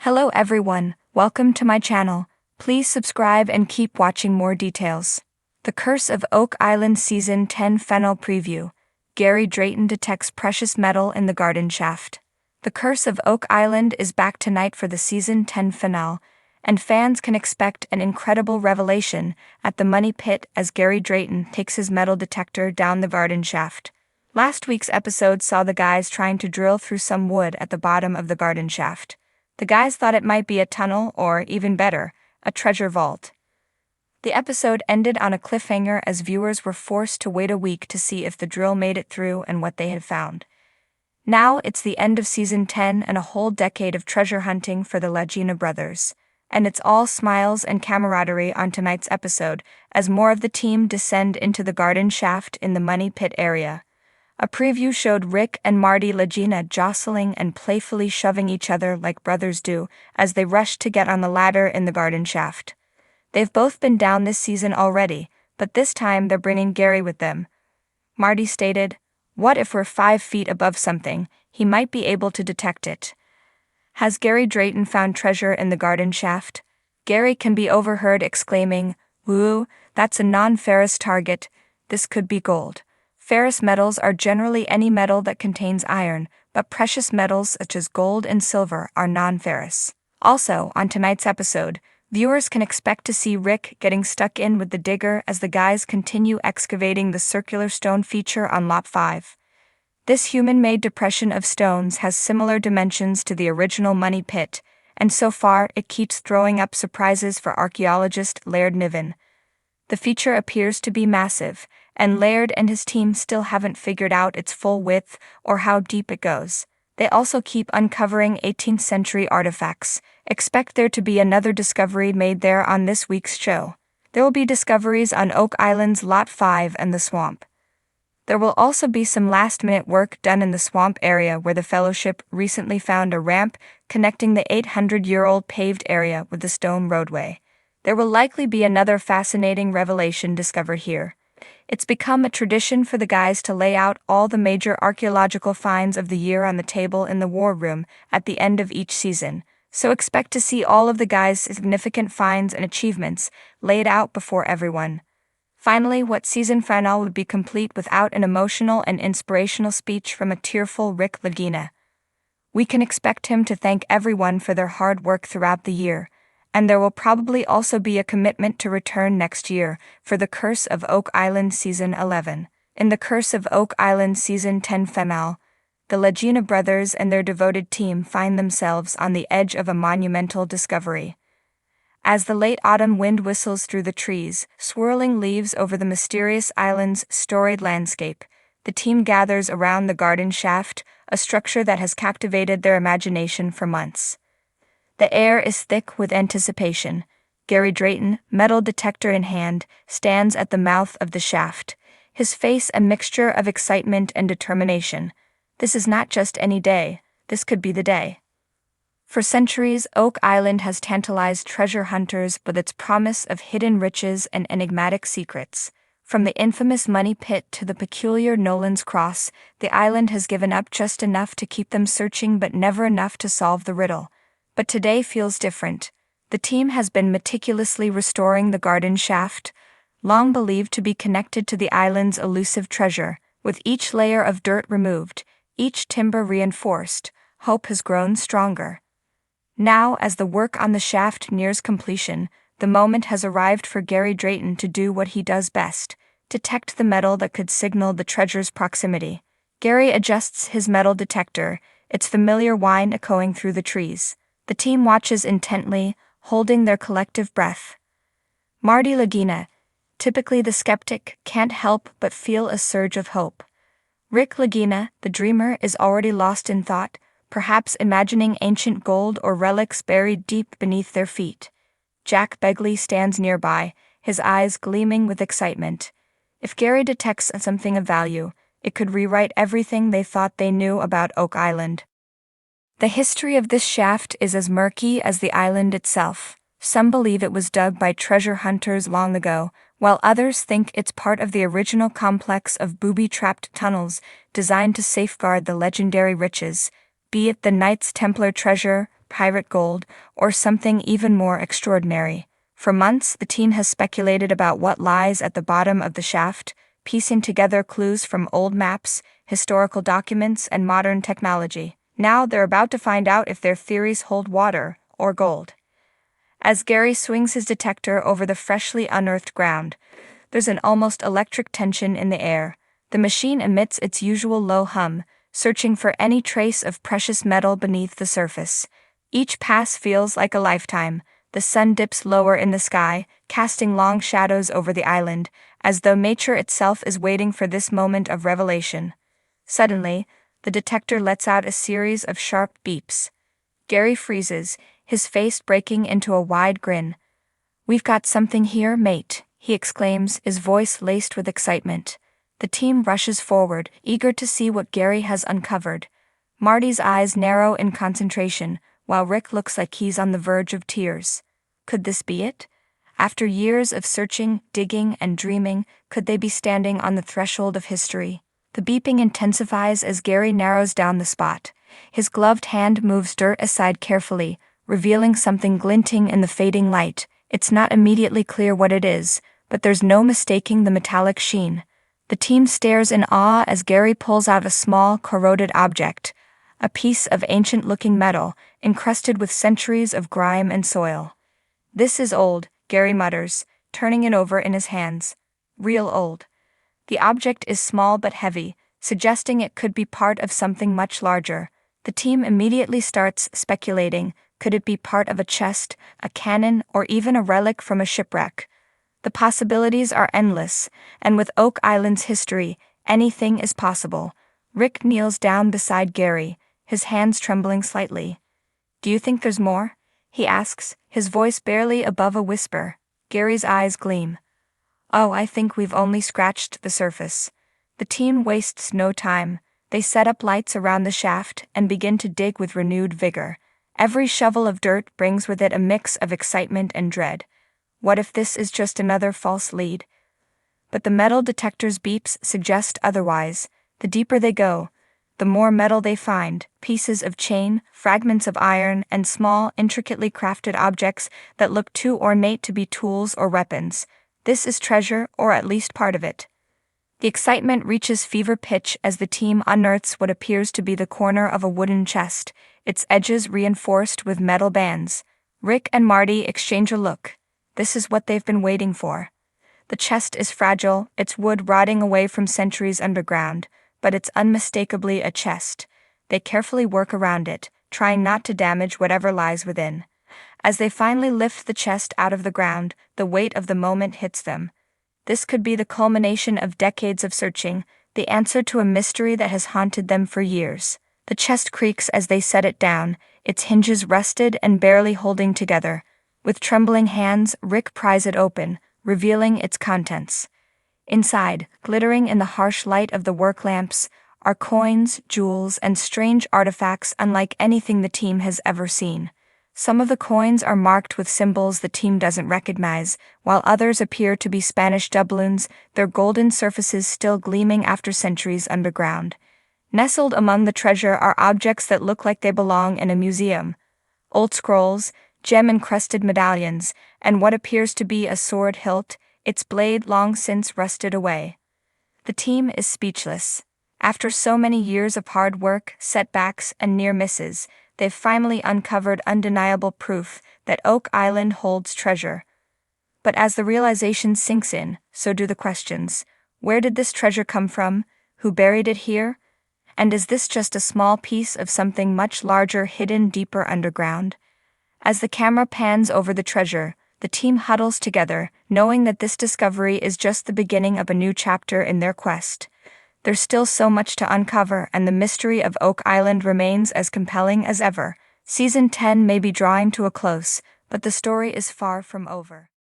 Hello everyone, welcome to my channel. Please subscribe and keep watching more details. The Curse of Oak Island Season 10 Fennel Preview. Gary Drayton detects precious metal in the garden shaft. The Curse of Oak Island is back tonight for the Season 10 finale, and fans can expect an incredible revelation at the Money Pit as Gary Drayton takes his metal detector down the garden shaft. Last week's episode saw the guys trying to drill through some wood at the bottom of the garden shaft. The guys thought it might be a tunnel or, even better, a treasure vault. The episode ended on a cliffhanger as viewers were forced to wait a week to see if the drill made it through and what they had found. Now it's the end of Season 10 and a whole decade of treasure hunting for the Lagina brothers. And it's all smiles and camaraderie on tonight's episode as more of the team descend into the garden shaft in the Money Pit area. A preview showed Rick and Marty Lagina jostling and playfully shoving each other like brothers do as they rushed to get on the ladder in the garden shaft. They've both been down this season already, but this time they're bringing Gary with them. Marty stated, "What if we're 5 feet above something? He might be able to detect it." Has Gary Drayton found treasure in the garden shaft? Gary can be overheard exclaiming, "Woo, that's a non-ferrous target. This could be gold." Ferrous metals are generally any metal that contains iron, but precious metals such as gold and silver are non-ferrous. Also, on tonight's episode, viewers can expect to see Rick getting stuck in with the digger as the guys continue excavating the circular stone feature on Lot 5. This human-made depression of stones has similar dimensions to the original Money Pit, and so far it keeps throwing up surprises for archaeologist Laird Niven. The feature appears to be massive, and Laird and his team still haven't figured out its full width or how deep it goes. They also keep uncovering 18th century artifacts. Expect there to be another discovery made there on this week's show. There will be discoveries on Oak Island's Lot 5 and the swamp. There will also be some last-minute work done in the swamp area where the Fellowship recently found a ramp connecting the 800-year-old paved area with the stone roadway. There will likely be another fascinating revelation discovered here. It's become a tradition for the guys to lay out all the major archaeological finds of the year on the table in the war room at the end of each season, so expect to see all of the guys' significant finds and achievements laid out before everyone. Finally, what season finale would be complete without an emotional and inspirational speech from a tearful Rick Lagina? We can expect him to thank everyone for their hard work throughout the year, and there will probably also be a commitment to return next year for The Curse of Oak Island Season 11. In The Curse of Oak Island Season 10 finale, the Lagina brothers and their devoted team find themselves on the edge of a monumental discovery. As the late autumn wind whistles through the trees, swirling leaves over the mysterious island's storied landscape, the team gathers around the garden shaft, a structure that has captivated their imagination for months. The air is thick with anticipation. Gary Drayton, metal detector in hand, stands at the mouth of the shaft, his face a mixture of excitement and determination. This is not just any day, this could be the day. For centuries, Oak Island has tantalized treasure hunters with its promise of hidden riches and enigmatic secrets. From the infamous Money Pit to the peculiar Nolan's Cross, the island has given up just enough to keep them searching but never enough to solve the riddle. But today feels different. The team has been meticulously restoring the garden shaft, long believed to be connected to the island's elusive treasure. With each layer of dirt removed, each timber reinforced, hope has grown stronger. Now, as the work on the shaft nears completion, the moment has arrived for Gary Drayton to do what he does best: detect the metal that could signal the treasure's proximity. Gary adjusts his metal detector, its familiar whine echoing through the trees. The team watches intently, holding their collective breath. Marty Lagina, typically the skeptic, can't help but feel a surge of hope. Rick Lagina, the dreamer, is already lost in thought, perhaps imagining ancient gold or relics buried deep beneath their feet. Jack Begley stands nearby, his eyes gleaming with excitement. If Gary detects something of value, it could rewrite everything they thought they knew about Oak Island. The history of this shaft is as murky as the island itself. Some believe it was dug by treasure hunters long ago, while others think it's part of the original complex of booby-trapped tunnels designed to safeguard the legendary riches, be it the Knights Templar treasure, pirate gold, or something even more extraordinary. For months, the team has speculated about what lies at the bottom of the shaft, piecing together clues from old maps, historical documents, and modern technology. Now they're about to find out if their theories hold water or gold. As Gary swings his detector over the freshly unearthed ground, there's an almost electric tension in the air. The machine emits its usual low hum, searching for any trace of precious metal beneath the surface. Each pass feels like a lifetime. The sun dips lower in the sky, casting long shadows over the island, as though nature itself is waiting for this moment of revelation. Suddenly, the detector lets out a series of sharp beeps. Gary freezes, his face breaking into a wide grin. "We've got something here, mate," he exclaims, his voice laced with excitement. The team rushes forward, eager to see what Gary has uncovered. Marty's eyes narrow in concentration, while Rick looks like he's on the verge of tears. Could this be it? After years of searching, digging, and dreaming, could they be standing on the threshold of history? The beeping intensifies as Gary narrows down the spot. His gloved hand moves dirt aside carefully, revealing something glinting in the fading light. It's not immediately clear what it is, but there's no mistaking the metallic sheen. The team stares in awe as Gary pulls out a small, corroded object, a piece of ancient-looking metal, encrusted with centuries of grime and soil. "This is old," Gary mutters, turning it over in his hands. "Real old." The object is small but heavy, suggesting it could be part of something much larger. The team immediately starts speculating. Could it be part of a chest, a cannon, or even a relic from a shipwreck? The possibilities are endless, and with Oak Island's history, anything is possible. Rick kneels down beside Gary, his hands trembling slightly. "Do you think there's more?" he asks, his voice barely above a whisper. Gary's eyes gleam. "Oh, I think we've only scratched the surface." The team wastes no time. They set up lights around the shaft and begin to dig with renewed vigor. Every shovel of dirt brings with it a mix of excitement and dread. What if this is just another false lead? But the metal detector's beeps suggest otherwise. The deeper they go, the more metal they find, pieces of chain, fragments of iron, and small, intricately crafted objects that look too ornate to be tools or weapons. This is treasure, or at least part of it. The excitement reaches fever pitch as the team unearths what appears to be the corner of a wooden chest, its edges reinforced with metal bands. Rick and Marty exchange a look. This is what they've been waiting for. The chest is fragile, its wood rotting away from centuries underground, but it's unmistakably a chest. They carefully work around it, trying not to damage whatever lies within. As they finally lift the chest out of the ground, the weight of the moment hits them. This could be the culmination of decades of searching, the answer to a mystery that has haunted them for years. The chest creaks as they set it down, its hinges rusted and barely holding together. With trembling hands, Rick pries it open, revealing its contents. Inside, glittering in the harsh light of the work lamps, are coins, jewels, and strange artifacts unlike anything the team has ever seen. Some of the coins are marked with symbols the team doesn't recognize, while others appear to be Spanish doubloons, their golden surfaces still gleaming after centuries underground. Nestled among the treasure are objects that look like they belong in a museum. Old scrolls, gem-encrusted medallions, and what appears to be a sword hilt, its blade long since rusted away. The team is speechless. After so many years of hard work, setbacks, and near misses, they've finally uncovered undeniable proof that Oak Island holds treasure. But as the realization sinks in, so do the questions. Where did this treasure come from? Who buried it here? And is this just a small piece of something much larger hidden deeper underground? As the camera pans over the treasure, the team huddles together, knowing that this discovery is just the beginning of a new chapter in their quest. There's still so much to uncover, and the mystery of Oak Island remains as compelling as ever. Season 10 may be drawing to a close, but the story is far from over.